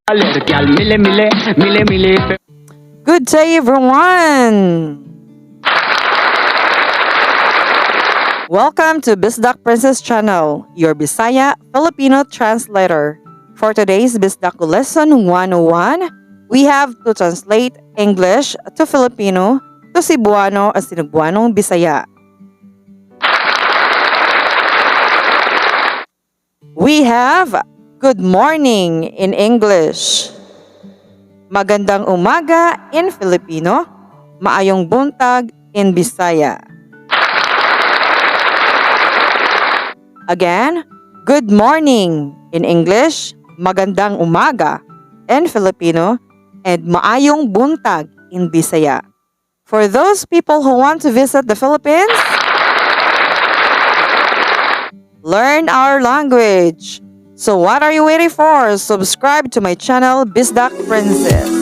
Good day, everyone! Welcome to Bisdak Princess Channel, your Bisaya Filipino translator. For today's Bisdak Lesson 101, we have to translate English to Filipino to Cebuano at Cebuanong Bisaya. We have good morning in English, magandang umaga in Filipino, maayong buntag in Bisaya. Again, good morning in English, magandang umaga in Filipino, and maayong buntag in Bisaya. For those people who want to visit the Philippines, learn our language. So what are you waiting for? Subscribe to my channel, Bisdak Princess.